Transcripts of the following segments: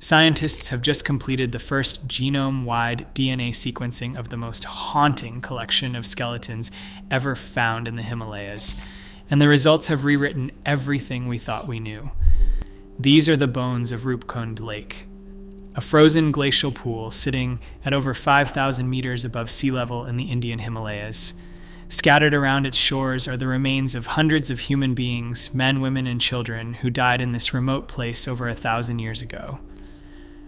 Scientists have just completed the first genome-wide DNA sequencing of the most haunting collection of skeletons ever found in the Himalayas, and the results have rewritten everything we thought we knew. These are the bones of Roopkund Lake, a frozen glacial pool sitting at over 5,000 meters above sea level in the Indian Himalayas. Scattered around its shores are the remains of hundreds of human beings, men, women, and children, who died in this remote place over 1,000 years ago.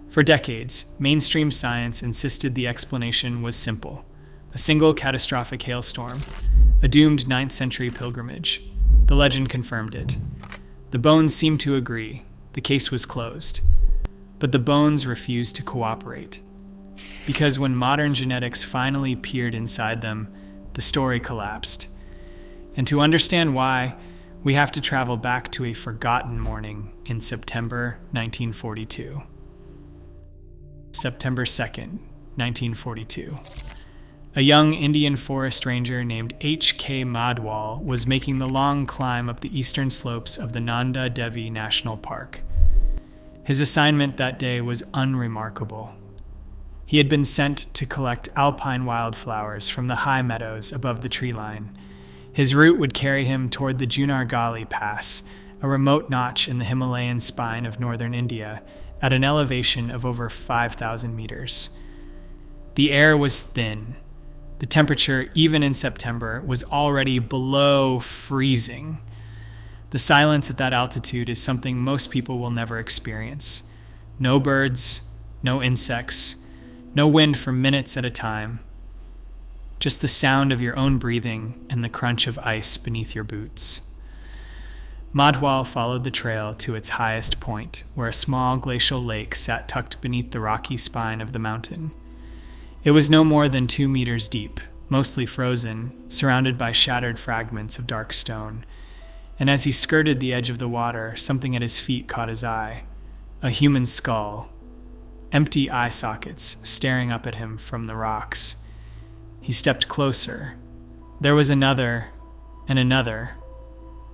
For decades, mainstream science insisted the explanation was simple: a single catastrophic hailstorm, a doomed 9th century pilgrimage. The legend confirmed it. The bones seemed to agree. The case was closed. But the bones refused to cooperate. Because when modern genetics finally peered inside them, the story collapsed. And to understand why, we have to travel back to a forgotten morning in September 1942. September 2nd, 1942. A young Indian forest ranger named H.K. Madhwal was making the long climb up the eastern slopes of the Nanda Devi National Park. His assignment that day was unremarkable. He had been sent to collect alpine wildflowers from the high meadows above the tree line. His route would carry him toward the Junargali Pass, a remote notch in the Himalayan spine of northern India, at an elevation of over 5,000 meters. The air was thin. The temperature, even in September, was already below freezing. The silence at that altitude is something most people will never experience. No birds, no insects, no wind for minutes at a time. Just the sound of your own breathing and the crunch of ice beneath your boots. Madhwal followed the trail to its highest point, where a small glacial lake sat tucked beneath the rocky spine of the mountain. It was no more than 2 meters deep, mostly frozen, surrounded by shattered fragments of dark stone. And as he skirted the edge of the water, something at his feet caught his eye. A human skull. Empty eye sockets staring up at him from the rocks. He stepped closer. There was another, and another.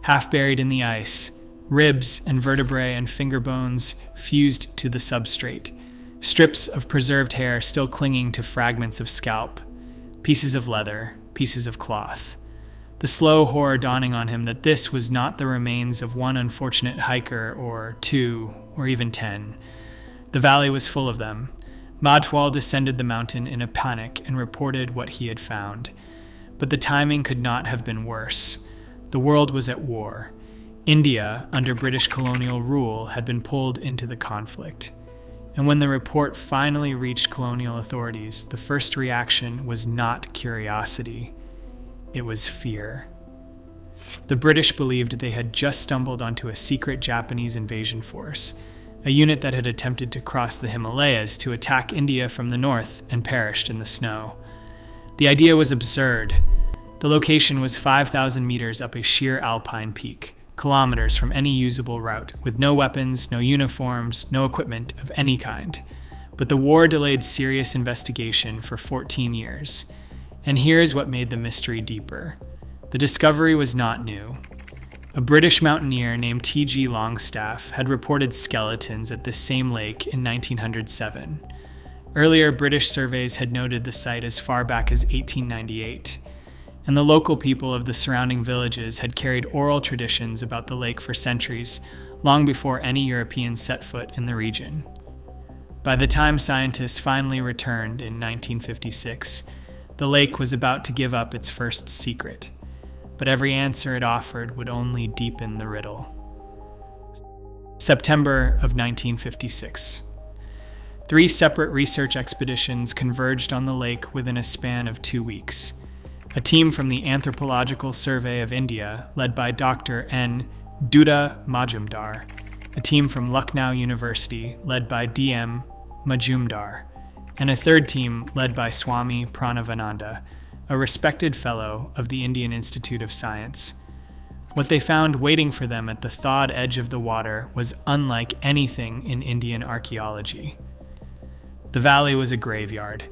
Half buried in the ice, ribs and vertebrae and finger bones fused to the substrate. Strips of preserved hair still clinging to fragments of scalp. Pieces of leather, pieces of cloth. The slow horror dawning on him that this was not the remains of one unfortunate hiker or 2 or even 10. The valley was full of them. Madhwal descended the mountain in a panic and reported what he had found. But the timing could not have been worse. The world was at war. India, under British colonial rule, had been pulled into the conflict. And when the report finally reached colonial authorities, the first reaction was not curiosity. It was fear. The British believed they had just stumbled onto a secret Japanese invasion force, a unit that had attempted to cross the Himalayas to attack India from the north and perished in the snow. The idea was absurd. The location was 5,000 meters up a sheer alpine peak, kilometers from any usable route, with no weapons, no uniforms, no equipment of any kind. But the war delayed serious investigation for 14 years. And here's what made the mystery deeper. The discovery was not new. A British mountaineer named T.G. Longstaff had reported skeletons at this same lake in 1907. Earlier British surveys had noted the site as far back as 1898. And the local people of the surrounding villages had carried oral traditions about the lake for centuries, long before any Europeans set foot in the region. By the time scientists finally returned in 1956, the lake was about to give up its first secret, but every answer it offered would only deepen the riddle. September of 1956. 3 separate research expeditions converged on the lake within a span of 2 weeks. A team from the Anthropological Survey of India, led by Dr. N. Duda Majumdar, a team from Lucknow University, led by D.M. Majumdar, and a third team led by Swami Pranavananda, a respected fellow of the Indian Institute of Science. What they found waiting for them at the thawed edge of the water was unlike anything in Indian archaeology. The valley was a graveyard,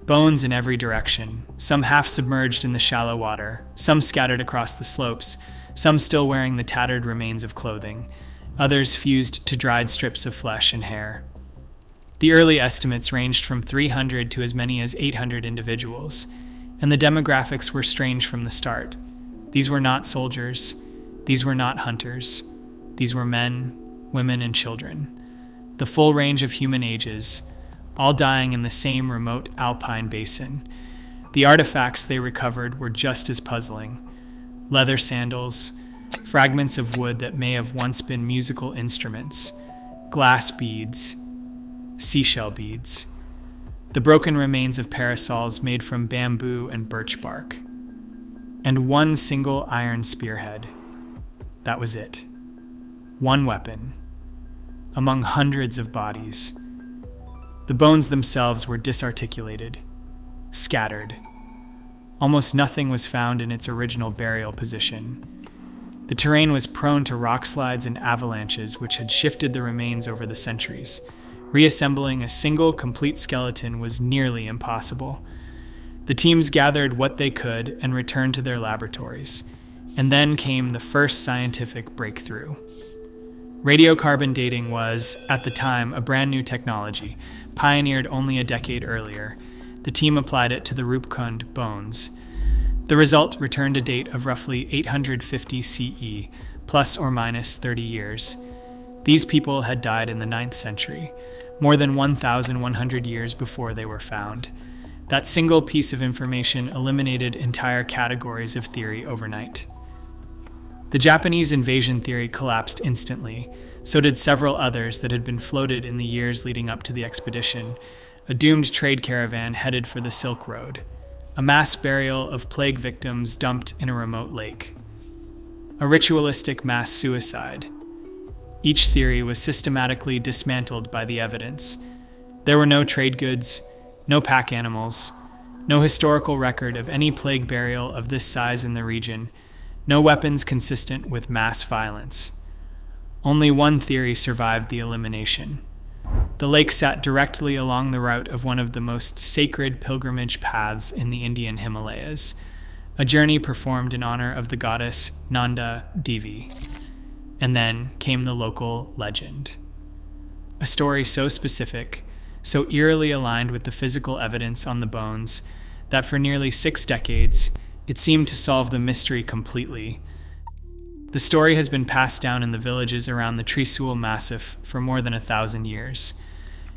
bones in every direction, some half submerged in the shallow water, some scattered across the slopes, some still wearing the tattered remains of clothing, others fused to dried strips of flesh and hair. The early estimates ranged from 300 to as many as 800 individuals, and the demographics were strange from the start. These were not soldiers. These were not hunters. These were men, women, and children. The full range of human ages, all dying in the same remote alpine basin. The artifacts they recovered were just as puzzling. Leather sandals, fragments of wood that may have once been musical instruments, glass beads, seashell beads, the broken remains of parasols made from bamboo and birch bark, and one single iron spearhead. That was it. One weapon, among hundreds of bodies. The bones themselves were disarticulated, scattered. Almost nothing was found in its original burial position. The terrain was prone to rock slides and avalanches which had shifted the remains over the centuries. Reassembling a single complete skeleton was nearly impossible. The teams gathered what they could and returned to their laboratories. And then came the first scientific breakthrough. Radiocarbon dating was, at the time, a brand new technology, pioneered only a decade earlier. The team applied it to the Roopkund bones. The result returned a date of roughly 850 CE, plus or minus 30 years. These people had died in the 9th century, more than 1,100 years before they were found. That single piece of information eliminated entire categories of theory overnight. The Japanese invasion theory collapsed instantly. So did several others that had been floated in the years leading up to the expedition. A doomed trade caravan headed for the Silk Road. A mass burial of plague victims dumped in a remote lake. A ritualistic mass suicide. Each theory was systematically dismantled by the evidence. There were no trade goods, no pack animals, no historical record of any plague burial of this size in the region, no weapons consistent with mass violence. Only one theory survived the elimination. The lake sat directly along the route of one of the most sacred pilgrimage paths in the Indian Himalayas, a journey performed in honor of the goddess Nanda Devi. And then came the local legend. A story so specific, so eerily aligned with the physical evidence on the bones, that for nearly 6 decades, it seemed to solve the mystery completely. The story has been passed down in the villages around the Trisul Massif for more than 1,000 years.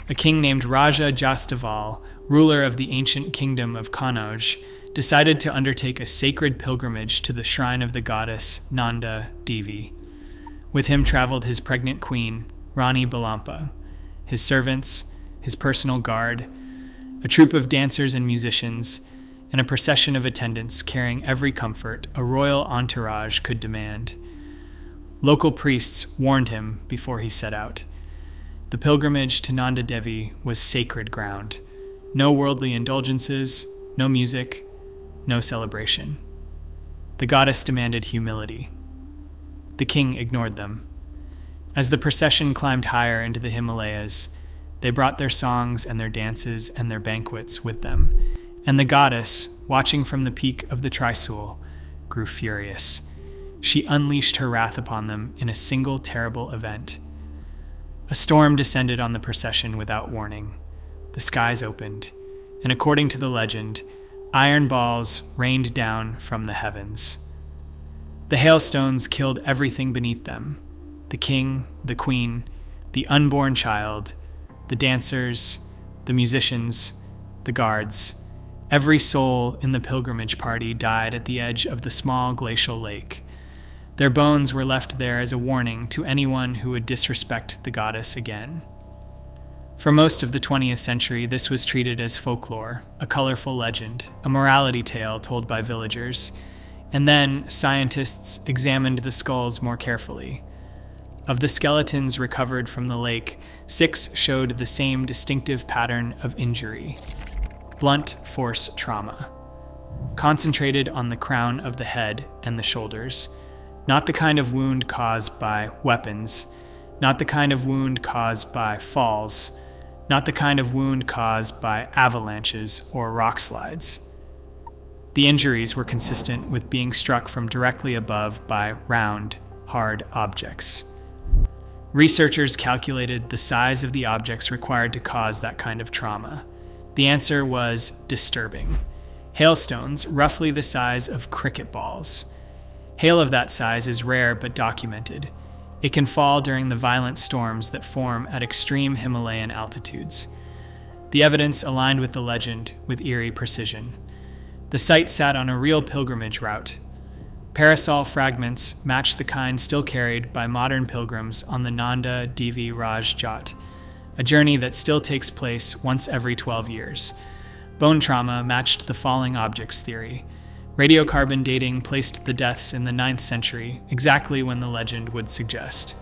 A king named Raja Jastaval, ruler of the ancient kingdom of Kannauj, decided to undertake a sacred pilgrimage to the shrine of the goddess Nanda Devi. With him traveled his pregnant queen, Rani Balampa, his servants, his personal guard, a troupe of dancers and musicians, and a procession of attendants carrying every comfort a royal entourage could demand. Local priests warned him before he set out. The pilgrimage to Nanda Devi was sacred ground. No worldly indulgences, no music, no celebration. The goddess demanded humility. The king ignored them. As the procession climbed higher into the Himalayas, they brought their songs and their dances and their banquets with them. And the goddess, watching from the peak of the Trisul, grew furious. She unleashed her wrath upon them in a single terrible event. A storm descended on the procession without warning. The skies opened, and according to the legend, iron balls rained down from the heavens. The hailstones killed everything beneath them: the king, the queen, the unborn child, the dancers, the musicians, the guards. Every soul in the pilgrimage party died at the edge of the small glacial lake. Their bones were left there as a warning to anyone who would disrespect the goddess again. For most of the 20th century, this was treated as folklore, a colorful legend, a morality tale told by villagers. And then scientists examined the skulls more carefully. Of the skeletons recovered from the lake, 6 showed the same distinctive pattern of injury: blunt force trauma, concentrated on the crown of the head and the shoulders. Not the kind of wound caused by weapons, not the kind of wound caused by falls, not the kind of wound caused by avalanches or rock slides. The injuries were consistent with being struck from directly above by round, hard objects. Researchers calculated the size of the objects required to cause that kind of trauma. The answer was disturbing. Hailstones, roughly the size of cricket balls. Hail of that size is rare but documented. It can fall during the violent storms that form at extreme Himalayan altitudes. The evidence aligned with the legend with eerie precision. The site sat on a real pilgrimage route. Parasol fragments matched the kind still carried by modern pilgrims on the Nanda Devi Raj Jat, a journey that still takes place once every 12 years. Bone trauma matched the falling objects theory. Radiocarbon dating placed the deaths in the 9th century, exactly when the legend would suggest.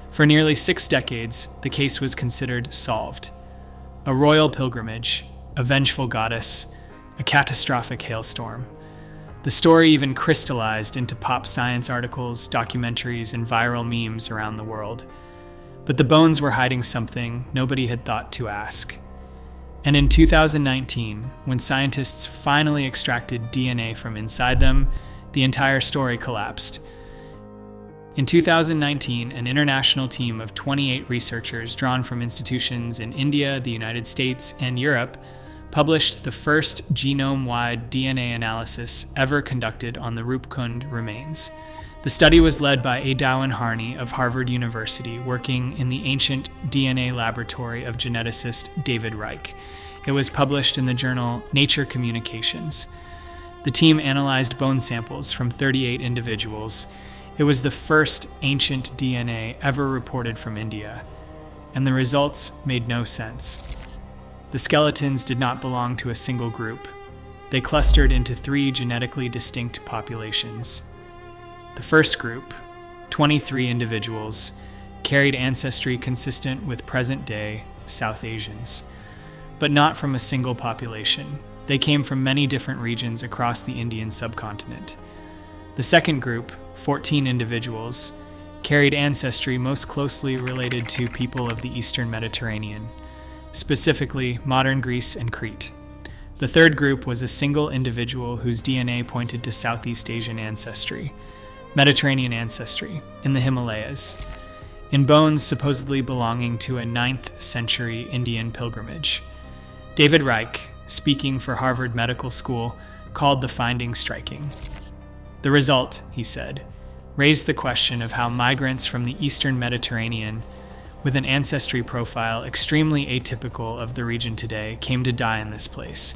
For nearly 6 decades, the case was considered solved. A royal pilgrimage, a vengeful goddess, a catastrophic hailstorm. The story even crystallized into pop science articles, documentaries, and viral memes around the world. But the bones were hiding something nobody had thought to ask. And in 2019, when scientists finally extracted DNA from inside them, the entire story collapsed. In 2019, an international team of 28 researchers drawn from institutions in India, the United States, and Europe published the first genome-wide DNA analysis ever conducted on the Roopkund remains. The study was led by Adao Harney of Harvard University, working in the ancient DNA laboratory of geneticist David Reich. It was published in the journal Nature Communications. The team analyzed bone samples from 38 individuals. It was the first ancient DNA ever reported from India, and the results made no sense. The skeletons did not belong to a single group. They clustered into 3 genetically distinct populations. The first group, 23 individuals, carried ancestry consistent with present-day South Asians, but not from a single population. They came from many different regions across the Indian subcontinent. The second group, 14 individuals, carried ancestry most closely related to people of the Eastern Mediterranean, specifically modern Greece and Crete. The third group was a single individual whose DNA pointed to Southeast Asian ancestry, Mediterranean ancestry, in the Himalayas, in bones supposedly belonging to a 9th century Indian pilgrimage. David Reich, speaking for Harvard Medical School, called the finding striking. The result, he said, raised the question of how migrants from the Eastern Mediterranean with an ancestry profile extremely atypical of the region today came to die in this place.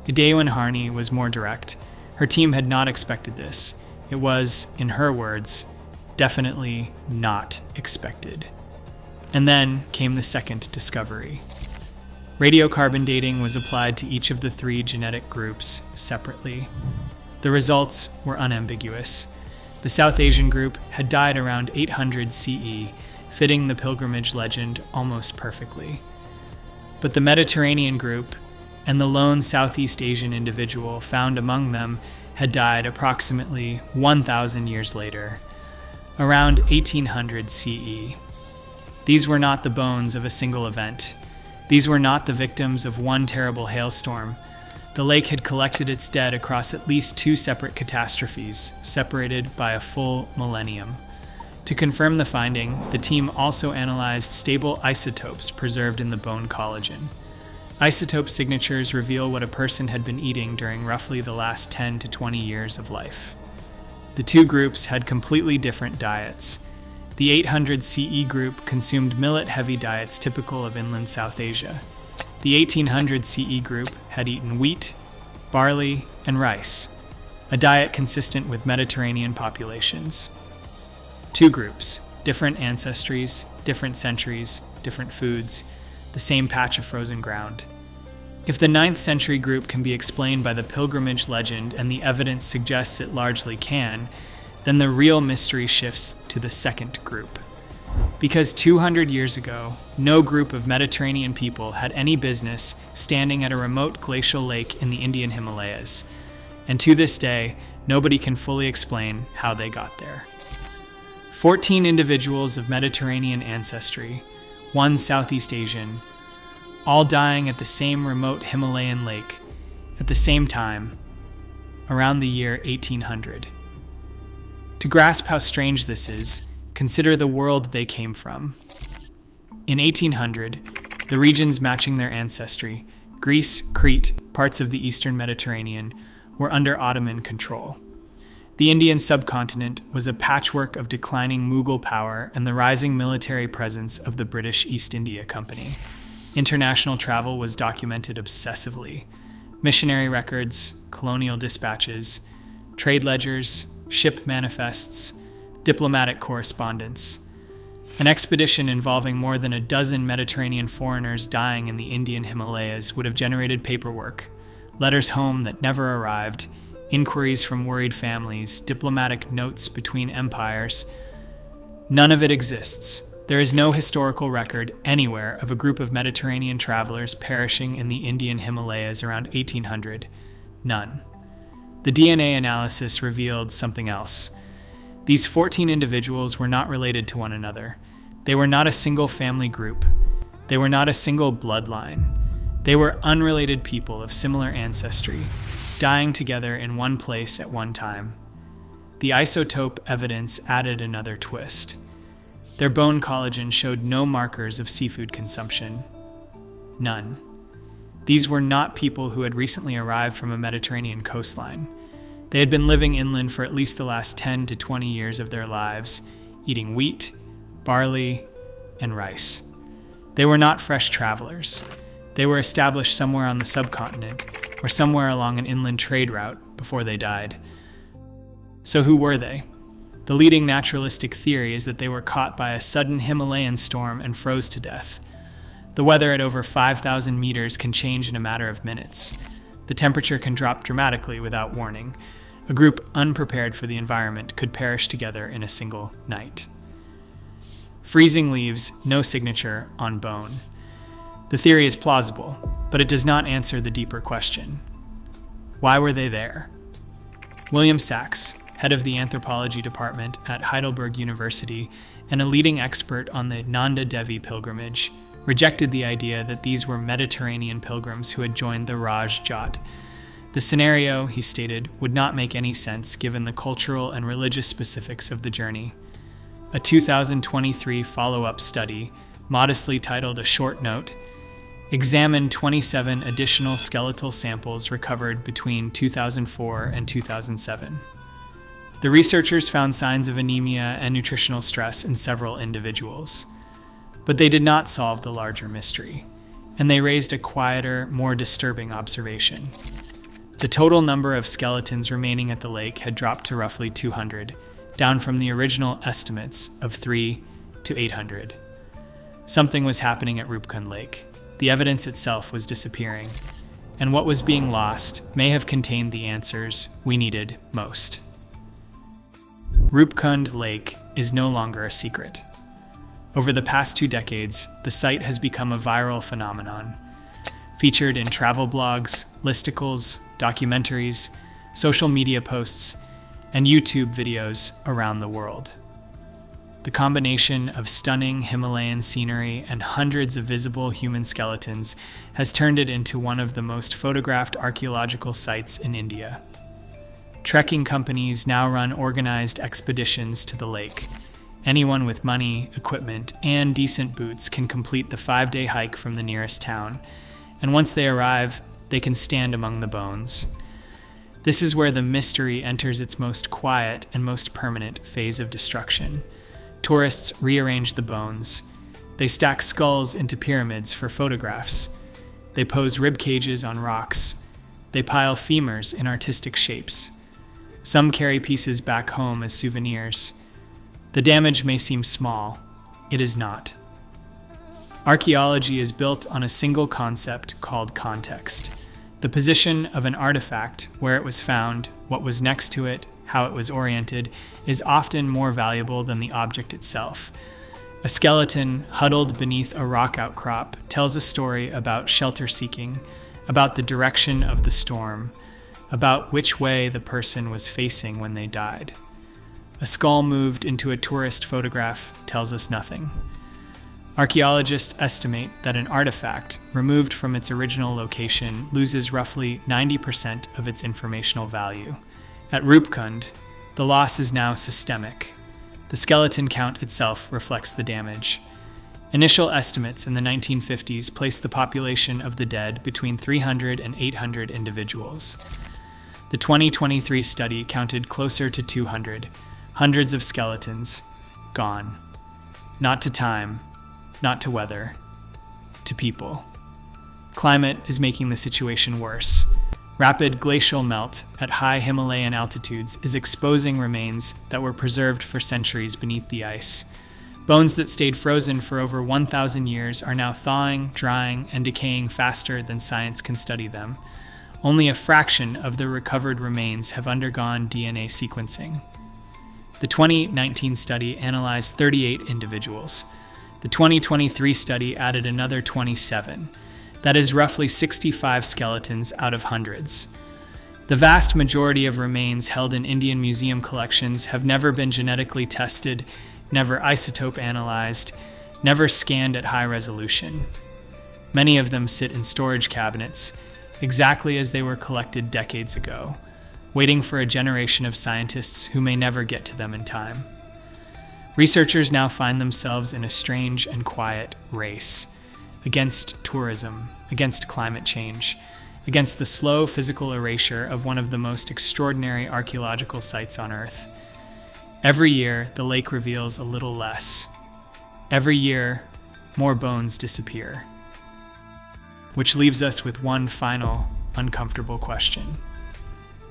Adao Harney was more direct. Her team had not expected this. It was, in her words, definitely not expected. And then came the second discovery. Radiocarbon dating was applied to each of the 3 genetic groups separately. The results were unambiguous. The South Asian group had died around 800 CE, fitting the pilgrimage legend almost perfectly. But the Mediterranean group and the lone Southeast Asian individual found among them had died approximately 1,000 years later, around 1800 CE. These were not the bones of a single event. These were not the victims of one terrible hailstorm. The lake had collected its dead across at least 2 separate catastrophes, separated by a full millennium. To confirm the finding, the team also analyzed stable isotopes preserved in the bone collagen. Isotope signatures reveal what a person had been eating during roughly the last 10 to 20 years of life. The 2 groups had completely different diets. The 800 CE group consumed millet-heavy diets typical of inland South Asia. The 1800 CE group had eaten wheat, barley, and rice, a diet consistent with Mediterranean populations. 2 groups, different ancestries, different centuries, different foods, the same patch of frozen ground. If the 9th century group can be explained by the pilgrimage legend and the evidence suggests it largely can, then the real mystery shifts to the second group. Because 200 years ago, no group of Mediterranean people had any business standing at a remote glacial lake in the Indian Himalayas, and to this day, nobody can fully explain how they got there. 14 individuals of Mediterranean ancestry, 1 Southeast Asian, all dying at the same remote Himalayan lake at the same time, around the year 1800. To grasp how strange this is, consider the world they came from. In 1800, the regions matching their ancestry, Greece, Crete, parts of the eastern Mediterranean, were under Ottoman control. The Indian subcontinent was a patchwork of declining Mughal power and the rising military presence of the British East India Company. International travel was documented obsessively. Missionary records, colonial dispatches, trade ledgers, ship manifests, diplomatic correspondence. An expedition involving more than a dozen Mediterranean foreigners dying in the Indian Himalayas would have generated paperwork, letters home that never arrived, inquiries from worried families, diplomatic notes between empires. None of it exists. There is no historical record anywhere of a group of Mediterranean travelers perishing in the Indian Himalayas around 1800. None. The DNA analysis revealed something else. These 14 individuals were not related to one another. They were not a single family group. They were not a single bloodline. They were unrelated people of similar ancestry, dying together in one place at one time. The isotope evidence added another twist. Their bone collagen showed no markers of seafood consumption. None. These were not people who had recently arrived from a Mediterranean coastline. They had been living inland for at least the last 10 to 20 years of their lives, eating wheat, barley, and rice. They were not fresh travelers. They were established somewhere on the subcontinent or somewhere along an inland trade route before they died. So who were they? The leading naturalistic theory is that they were caught by a sudden Himalayan storm and froze to death. The weather at over 5,000 meters can change in a matter of minutes. The temperature can drop dramatically without warning. A group unprepared for the environment could perish together in a single night. Freezing leaves no signature on bone. The theory is plausible, but it does not answer the deeper question. Why were they there? William Sachs, head of the anthropology department at Heidelberg University and a leading expert on the Nanda Devi pilgrimage, rejected the idea that these were Mediterranean pilgrims who had joined the Raj Jat. The scenario, he stated, would not make any sense given the cultural and religious specifics of the journey. A 2023 follow-up study, modestly titled A Short Note, examined 27 additional skeletal samples recovered between 2004 and 2007. The researchers found signs of anemia and nutritional stress in several individuals. But they did not solve the larger mystery, and they raised a quieter, more disturbing observation. The total number of skeletons remaining at the lake had dropped to roughly 200, down from the original estimates of 300 to 800. Something was happening at Roopkund Lake. The evidence itself was disappearing, and what was being lost may have contained the answers we needed most. Roopkund Lake is no longer a secret. Over the past 2 decades, the site has become a viral phenomenon, featured in travel blogs, listicles, documentaries, social media posts, and YouTube videos around the world. The combination of stunning Himalayan scenery and hundreds of visible human skeletons has turned it into one of the most photographed archaeological sites in India. Trekking companies now run organized expeditions to the lake. Anyone with money, equipment, and decent boots can complete the 5-day hike from the nearest town, and once they arrive, they can stand among the bones. This is where the mystery enters its most quiet and most permanent phase of destruction. Tourists rearrange the bones. They stack skulls into pyramids for photographs. They pose rib cages on rocks. They pile femurs in artistic shapes. Some carry pieces back home as souvenirs. The damage may seem small. It is not. Archaeology is built on a single concept called context. The position of an artifact, where it was found, what was next to it, how it was oriented, is often more valuable than the object itself. A skeleton huddled beneath a rock outcrop tells a story about shelter seeking, about the direction of the storm, about which way the person was facing when they died. A skull moved into a tourist photograph tells us nothing. Archaeologists estimate that an artifact, removed from its original location, loses roughly 90% of its informational value. At Roopkund, the loss is now systemic. The The skeleton count itself reflects the damage. Initial estimates in the 1950s placed the population of the dead between 300 and 800 individuals. The 2023 study counted closer to 200, hundreds of skeletons, gone. Not to time, not to weather, to people. Climate is making the situation worse. Rapid glacial melt at high Himalayan altitudes is exposing remains that were preserved for centuries beneath the ice. Bones that stayed frozen for over 1,000 years are now thawing, drying, and decaying faster than science can study them. Only a fraction of the recovered remains have undergone DNA sequencing. The 2019 study analyzed 38 individuals. The 2023 study added another 27. That is roughly 65 skeletons out of hundreds. The vast majority of remains held in Indian museum collections have never been genetically tested, never isotope analyzed, never scanned at high resolution. Many of them sit in storage cabinets, exactly as they were collected decades ago, waiting for a generation of scientists who may never get to them in time. Researchers now find themselves in a strange and quiet race against tourism, against climate change, against the slow physical erasure of one of the most extraordinary archaeological sites on Earth. Every year, the lake reveals a little less. Every year, more bones disappear. Which leaves us with one final, uncomfortable question.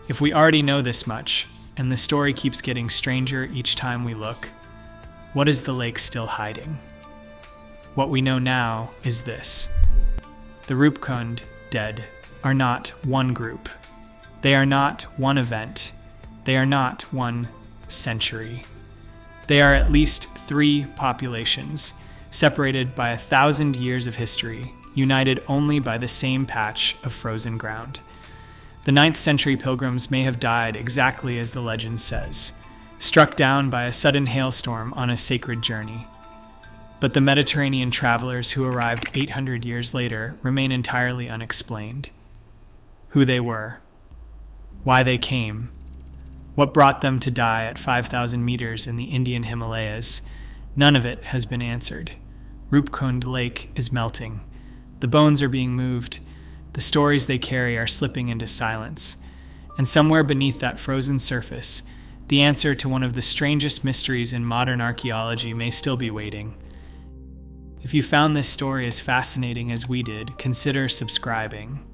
If we already know this much, and the story keeps getting stranger each time we look, what is the lake still hiding? What we know now is this. The Roopkund dead are not one group. They are not one event. They are not one century. They are at least 3 populations, separated by 1,000 years of history, united only by the same patch of frozen ground. The 9th century pilgrims may have died exactly as the legend says, struck down by a sudden hailstorm on a sacred journey. But the Mediterranean travelers who arrived 800 years later remain entirely unexplained. Who they were, why they came, what brought them to die at 5,000 meters in the Indian Himalayas, none of it has been answered. Roopkund Lake is melting. The bones are being moved. The stories they carry are slipping into silence. And somewhere beneath that frozen surface, the answer to one of the strangest mysteries in modern archaeology may still be waiting. If you found this story as fascinating as we did, consider subscribing.